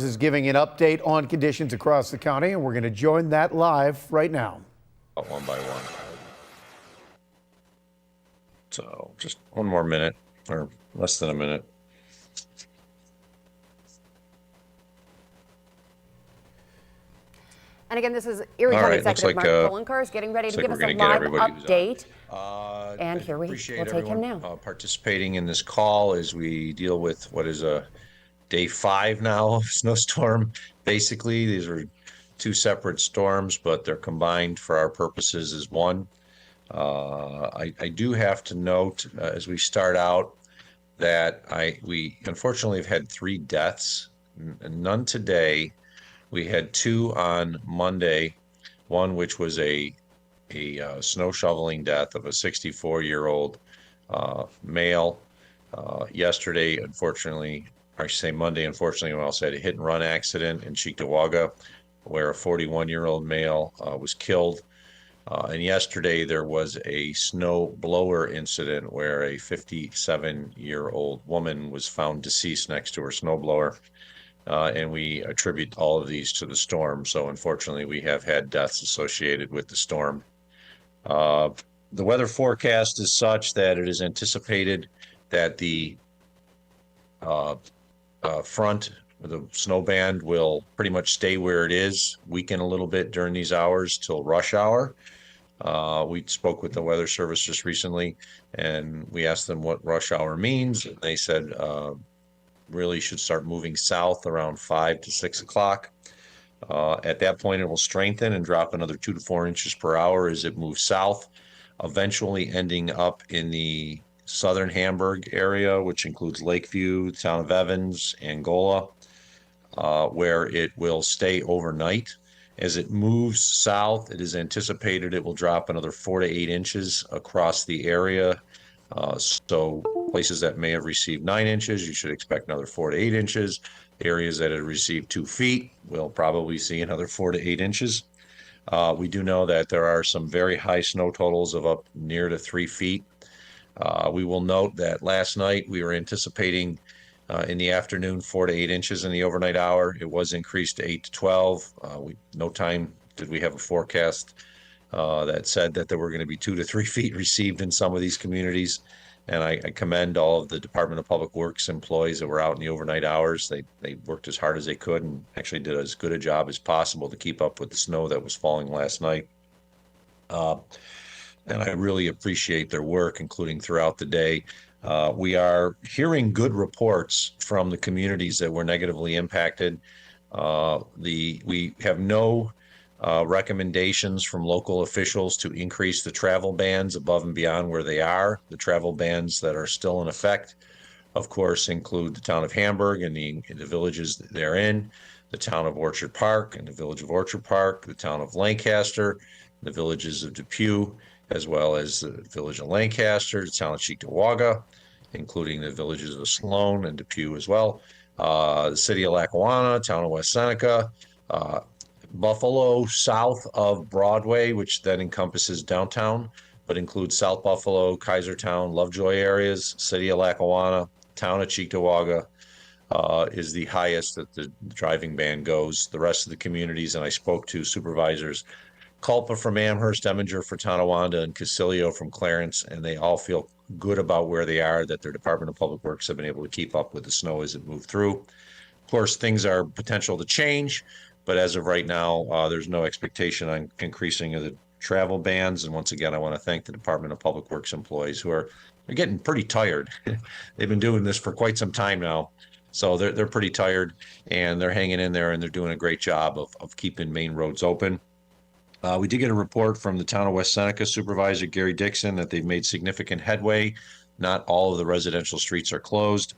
Is giving an update on conditions across the county, and we're going to join that live right now. One by one. So just one more minute, or less than a minute. And again, this is Erie County Executive Mark Poloncarz getting ready to give us a live update. And here we'll take him now. Participating in this call as we deal with what is a day 5 now of snowstorm. Basically, these are 2 separate storms, but they're combined for our purposes as one. I do have to note as we start out that we unfortunately have had 3 deaths, none today. We had 2 on Monday, one which was a snow shoveling death of a 64-year-old male. Yesterday, unfortunately, I should say Monday, unfortunately, we also had a hit and run accident in Cheektowaga where a 41-year-old male was killed. And yesterday there was a snow blower incident where a 57-year-old woman was found deceased next to her snow blower. And we attribute all of these to the storm. So unfortunately, we have had deaths associated with the storm. The weather forecast is such that it is anticipated that the front, the snow band, will pretty much stay where it is, weaken a little bit during these hours till rush hour. We spoke with the Weather Service just recently, and we asked them what rush hour means. And they said really should start moving south around 5 to 6 o'clock. At that point, it will strengthen and drop another 2 to 4 inches per hour as it moves south, eventually ending up in the southern Hamburg area, which includes Lakeview, the town of Evans, Angola, where it will stay overnight. As it moves south, it is anticipated it will drop another 4 to 8 inches across the area. So places that may have received 9 inches, you should expect another 4 to 8 inches. Areas that have received 2 feet will probably see another 4 to 8 inches. We do know that there are some very high snow totals of up near to 3 feet. We will note that last night we were anticipating in the afternoon 4 to 8 inches in the overnight hour. It was increased to 8 to 12. No time did we have a forecast that said that there were going to be 2 to 3 feet received in some of these communities. And I commend all of the Department of Public Works employees that were out in the overnight hours. They worked as hard as they could and actually did as good a job as possible to keep up with the snow that was falling last night. And I really appreciate their work, including throughout the day. We are hearing good reports from the communities that were negatively impacted. We have no recommendations from local officials to increase the travel bans above and beyond where they are. The travel bans that are still in effect, of course, include the town of Hamburg and the villages therein, the town of Orchard Park and the village of Orchard Park, the town of Lancaster, the villages of Depew, as well as the village of Lancaster, the town of Cheektowaga, including the villages of Sloan and Depew as well, the city of Lackawanna, town of West Seneca, Buffalo south of Broadway, which then encompasses downtown, but includes South Buffalo, Kaisertown, Lovejoy areas, city of Lackawanna, town of Cheektowaga is the highest that the driving ban goes. The rest of the communities, and I spoke to supervisors, Culpa from Amherst, Eminger for Tonawanda, and Casilio from Clarence, and they all feel good about where they are, that their Department of Public Works have been able to keep up with the snow as it moved through. Of course, things are potential to change, but as of right now, there's no expectation on increasing of the travel bans. And once again, I want to thank the Department of Public Works employees who are getting pretty tired. They've been doing this for quite some time now, so they're pretty tired, and they're hanging in there, and they're doing a great job of keeping main roads open. We did get a report from the town of West Seneca Supervisor Gary Dixon that they've made significant headway. Not all of the residential streets are closed,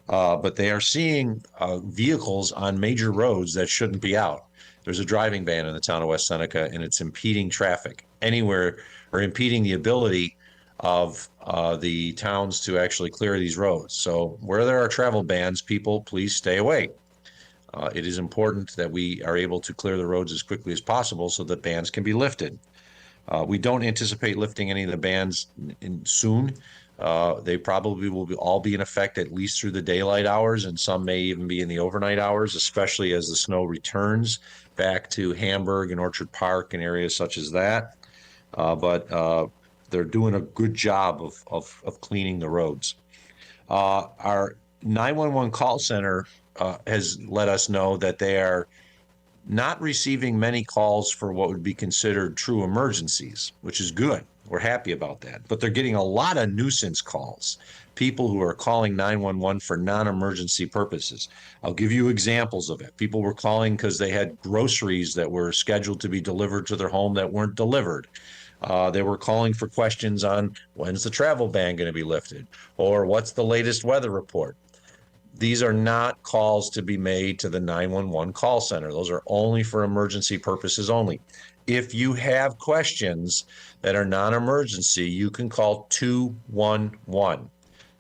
but they are seeing vehicles on major roads that shouldn't be out. There's a driving ban in the town of West Seneca, and it's impeding traffic anywhere, or impeding the ability of the towns to actually clear these roads. So where there are travel bans, people, please stay away. It is important that we are able to clear the roads as quickly as possible so that bans can be lifted. We don't anticipate lifting any of the bans soon. They probably will all be in effect at least through the daylight hours, and some may even be in the overnight hours, especially as the snow returns back to Hamburg and Orchard Park and areas such as that. But they're doing a good job of cleaning the roads. Our 911 call center has let us know that they are not receiving many calls for what would be considered true emergencies, which is good. We're happy about that. But they're getting a lot of nuisance calls, people who are calling 911 for non-emergency purposes. I'll give you examples of it. People were calling because they had groceries that were scheduled to be delivered to their home that weren't delivered. They were calling for questions on when's the travel ban going to be lifted, or what's the latest weather report. These are not calls to be made to the 911 call center. Those are only for emergency purposes only. If you have questions that are non-emergency, you can call 211,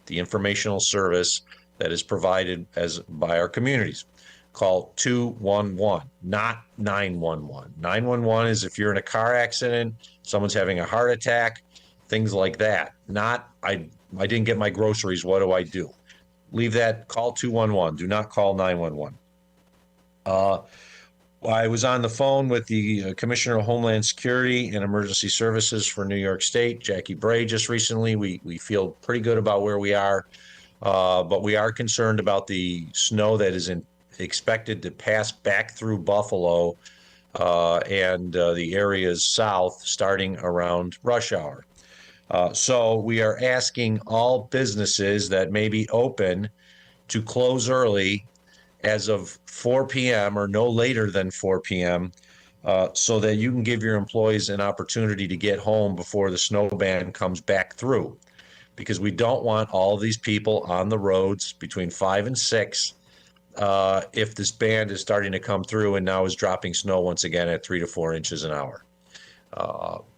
the informational service that is provided by our communities. Call 211, not 911. 911 is if you're in a car accident, someone's having a heart attack, things like that. Not, I didn't get my groceries, what do I do? Leave that, call 211. Do not call 911. I was on the phone with the Commissioner of Homeland Security and Emergency Services for New York State, Jackie Bray, just recently. We feel pretty good about where we are, but we are concerned about the snow that is expected to pass back through Buffalo and the areas south starting around rush hour. So we are asking all businesses that may be open to close early as of 4 p.m. or no later than 4 p.m. So that you can give your employees an opportunity to get home before the snow ban comes back through. Because we don't want all of these people on the roads between 5 and 6 if this band is starting to come through and now is dropping snow once again at 3 to 4 inches an hour.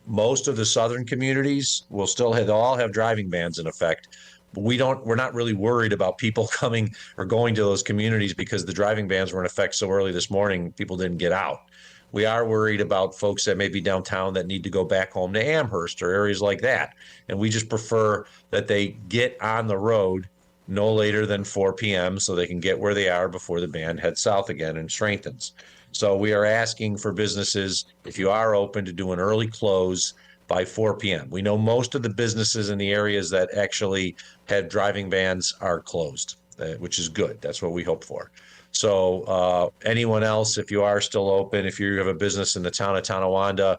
Most of the southern communities will still all have driving bans in effect. But we're not really worried about people coming or going to those communities because the driving bans were in effect so early this morning, people didn't get out. We are worried about folks that may be downtown that need to go back home to Amherst or areas like that. And we just prefer that they get on the road no later than 4 p.m. so they can get where they are before the band heads south again and strengthens. So we are asking for businesses, if you are open, to do an early close by 4 p.m. We know most of the businesses in the areas that actually had driving bans are closed, which is good. That's what we hope for. So anyone else, if you are still open, if you have a business in the town of Tonawanda,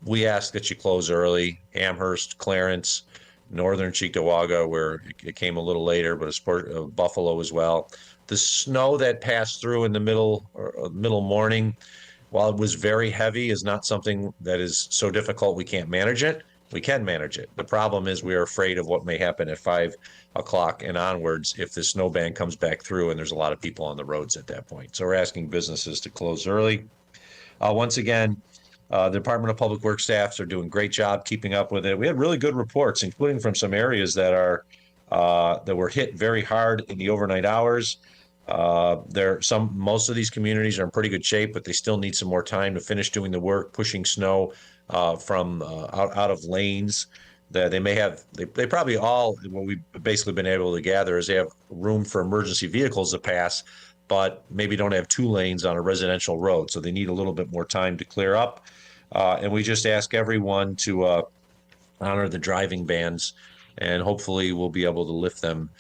we ask that you close early. Amherst, Clarence, northern Cheektowaga, where it came a little later, but Buffalo as well. The snow that passed through in the middle morning, while it was very heavy, is not something that is so difficult we can't manage it. We can manage it. The problem is we are afraid of what may happen at 5 o'clock and onwards if the snow ban comes back through and there's a lot of people on the roads at that point. So we're asking businesses to close early. Once again, the Department of Public Works staffs are doing a great job keeping up with it. We had really good reports, including from some areas that were hit very hard in the overnight hours. Most of these communities are in pretty good shape, but they still need some more time to finish doing the work, pushing snow from out of lanes that they probably all, what we've basically been able to gather is they have room for emergency vehicles to pass, but maybe don't have 2 lanes on a residential road. So they need a little bit more time to clear up. And we just ask everyone to honor the driving bans, and hopefully we'll be able to lift them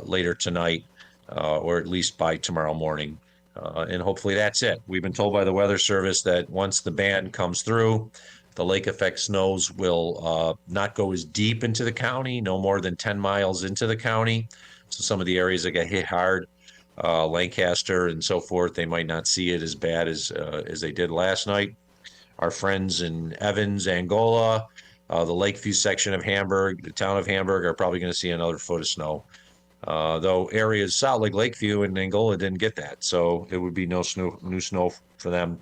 later tonight or at least by tomorrow morning. And hopefully that's it. We've been told by the Weather Service that once the ban comes through, the lake effect snows will not go as deep into the county, no more than 10 miles into the county. So some of the areas that got hit hard, Lancaster and so forth, they might not see it as bad as they did last night. Our friends in Evans, Angola, the Lakeview section of Hamburg, the town of Hamburg are probably going to see another foot of snow. Though areas south like Lakeview and Angola didn't get that, so it would be no new snow for them.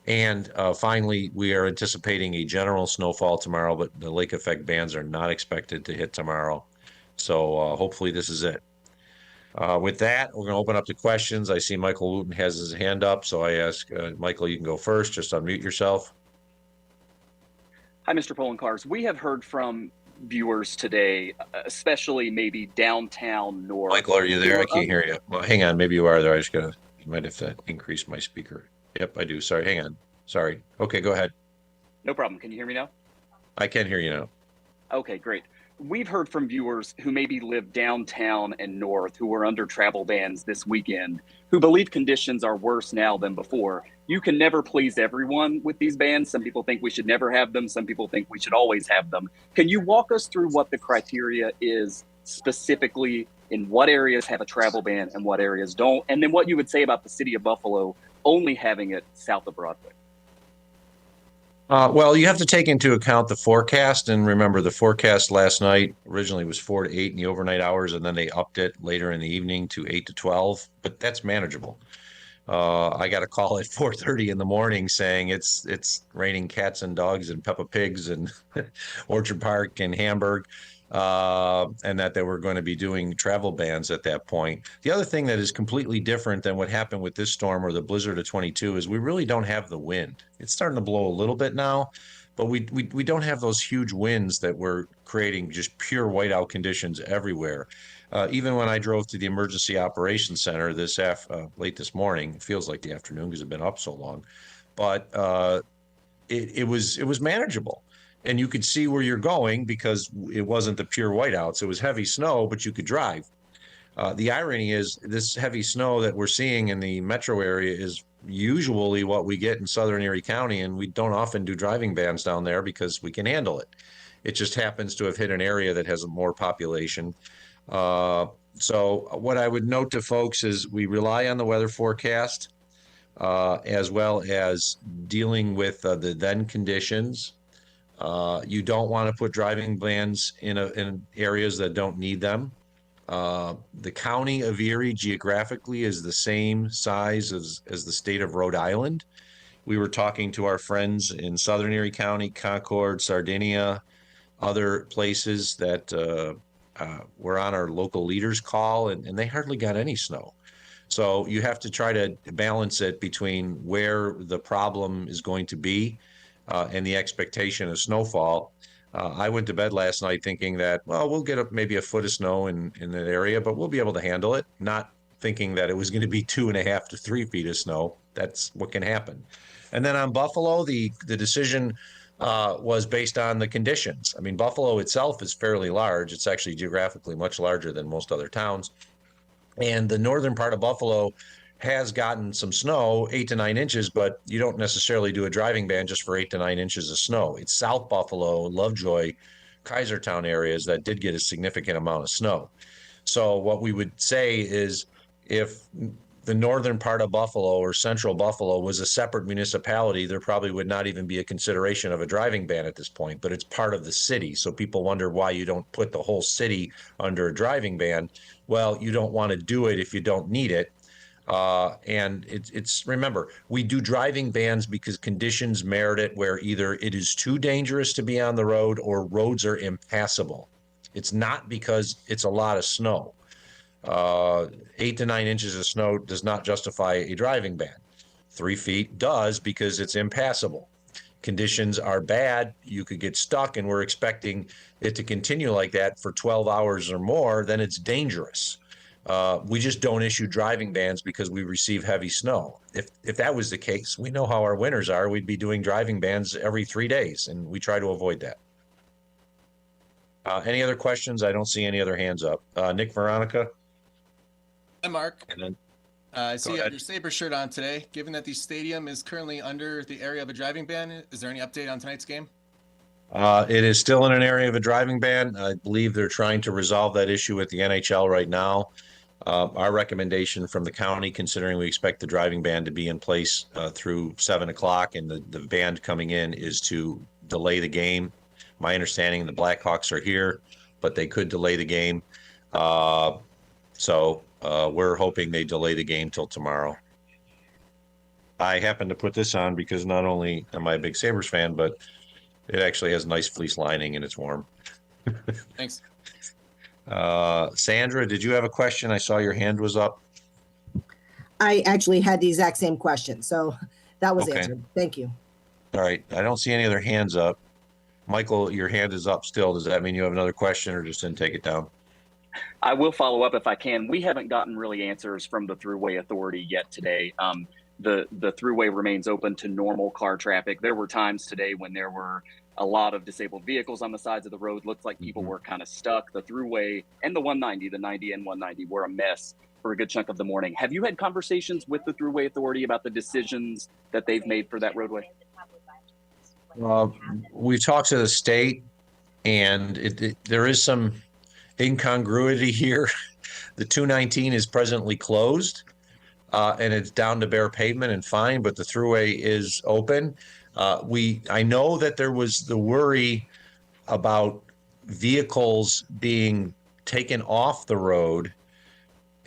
And finally, we are anticipating a general snowfall tomorrow, but the lake effect bans are not expected to hit tomorrow. So hopefully this is it. With that, we're going to open up to questions. I see Michael Wooten has his hand up, so I ask Michael, you can go first. Just unmute yourself. Hi, Mr. Poloncarz. We have heard from viewers today, especially maybe downtown north. Michael, are you there? I can't hear you. Well, hang on. Maybe you are there. You might have to increase my speaker. Yep, I do. Sorry. Hang on. Sorry. Okay, go ahead. No problem. Can you hear me now? I can hear you now. Okay, great. We've heard from viewers who maybe live downtown and north who are under travel bans this weekend, who believe conditions are worse now than before. You can never please everyone with these bans. Some people think we should never have them. Some people think we should always have them. Can you walk us through what the criteria is specifically in what areas have a travel ban and what areas don't? And then what you would say about the city of Buffalo only having it south of Broadway? Well, you have to take into account the forecast, and remember the forecast last night originally was 4 to 8 in the overnight hours, and then they upped it later in the evening to 8 to 12, but that's manageable. I got a call at 4:30 in the morning saying it's raining cats and dogs and Peppa Pigs and Orchard Park and Hamburg, and that they were going to be doing travel bans at that point. The other thing that is completely different than what happened with this storm or the blizzard of 22 is we really don't have the wind. It's starting to blow a little bit now, but we don't have those huge winds that were creating just pure whiteout conditions everywhere. Even when I drove to the emergency operations center late this morning, it feels like the afternoon because it's been up so long, but it was manageable. And you could see where you're going because it wasn't the pure whiteouts. It was heavy snow, but you could drive. The irony is this heavy snow that we're seeing in the metro area is usually what we get in southern Erie County, and we don't often do driving bans down there because we can handle it. It just happens to have hit an area that has more population. So what I would note to folks is we rely on the weather forecast as well as dealing with the then conditions. You don't want to put driving bans in areas that don't need them. The county of Erie geographically is the same size as the state of Rhode Island. We were talking to our friends in southern Erie County, Concord, Sardinia, other places that were on our local leaders call, and they hardly got any snow. So you have to try to balance it between where the problem is going to be and the expectation of snowfall. I went to bed last night thinking that, well, we'll get maybe a foot of snow in that area, but we'll be able to handle it, not thinking that it was going to be 2.5 to 3 feet of snow. That's what can happen. And then on Buffalo, the decision was based on the conditions. I mean, Buffalo itself is fairly large. It's actually geographically much larger than most other towns. And the northern part of Buffalo has gotten some snow, 8 to 9 inches, but you don't necessarily do a driving ban just for 8 to 9 inches of snow. It's South Buffalo, Lovejoy, Kaisertown areas that did get a significant amount of snow. So what we would say is if the northern part of Buffalo or central Buffalo was a separate municipality, there probably would not even be a consideration of a driving ban at this point, but it's part of the city. So people wonder why you don't put the whole city under a driving ban. Well, you don't want to do it if you don't need it. And remember, we do driving bans because conditions merit it, where either it is too dangerous to be on the road or roads are impassable. It's not because it's a lot of snow. 8 to 9 inches of snow does not justify a driving ban. 3 feet does because it's impassable. Conditions are bad, you could get stuck, and we're expecting it to continue like that for 12 hours or more, then it's dangerous. We just don't issue driving bans because we receive heavy snow. If that was the case, we know how our winters are. We'd be doing driving bans every 3 days, and we try to avoid that. Any other questions? I don't see any other hands up. Nick, Veronica? Hi, Mark. And then, I see you have your Sabre shirt on today. Given that the stadium is currently under the area of a driving ban, is there any update on tonight's game? It is still in an area of a driving ban. I believe they're trying to resolve that issue with the NHL right now. Our recommendation from the county, considering we expect the driving ban to be in place through 7 o'clock and the band coming in, is to delay the game. My understanding, the Blackhawks are here, but they could delay the game. So we're hoping they delay the game till tomorrow. I happen to put this on because not only am I a big Sabres fan, but it actually has nice fleece lining and it's warm. Thanks. Sandra, did you have a question? I saw your hand was up. I actually had the exact same question, so that was answered. Thank you. All right. I don't see any other hands up. Michael, your hand is up still. Does that mean you have another question or just didn't take it down? I will follow up if I can. We haven't gotten really answers from the Throughway Authority yet today. The Throughway remains open to normal car traffic. There were times today when there were a lot of disabled vehicles on the sides of the road. Looked like people were kind of stuck. The Throughway and the 190, the 90 and 190 were a mess for a good chunk of the morning. Have you had conversations with the Throughway Authority about the decisions that they've made for that roadway? We talked to the state, and there is some incongruity here. The 219 is presently closed, and it's down to bare pavement and fine, but the Throughway is open. I know that there was the worry about vehicles being taken off the road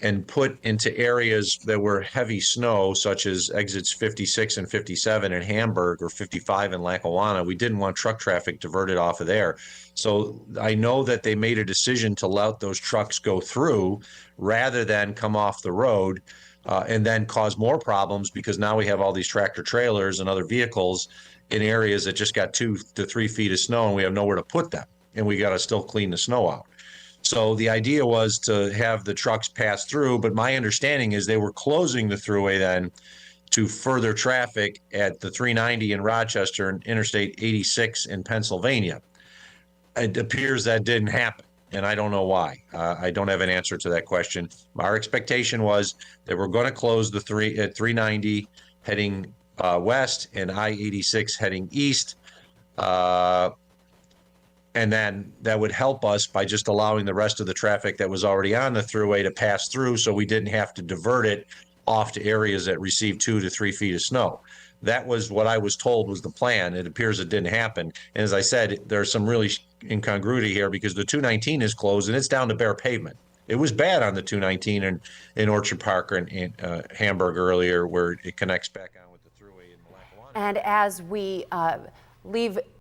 and put into areas that were heavy snow, such as exits 56 and 57 in Hamburg or 55 in Lackawanna. We didn't want truck traffic diverted off of there. So I know that they made a decision to let those trucks go through rather than come off the road and then cause more problems, because now we have all these tractor trailers and other vehicles in areas that just got 2 to 3 feet of snow and we have nowhere to put them. And we got to still clean the snow out. So the idea was to have the trucks pass through, but my understanding is they were closing the Throughway then to further traffic at the 390 in Rochester and Interstate 86 in Pennsylvania. It appears that didn't happen, and I don't know why. I don't have an answer to that question. Our expectation was that we're going to close the 390 heading west and I-86 heading east. And then that would help us by just allowing the rest of the traffic that was already on the Throughway to pass through, so we didn't have to divert it off to areas that received 2 to 3 feet of snow. That was what I was told was the plan. It appears it didn't happen. And as I said, there's some really incongruity here because the 219 is closed and it's down to bare pavement. It was bad on the 219 in Orchard Park and in Hamburg earlier, where it connects back on with the Throughway in Lackawanna. And as we leave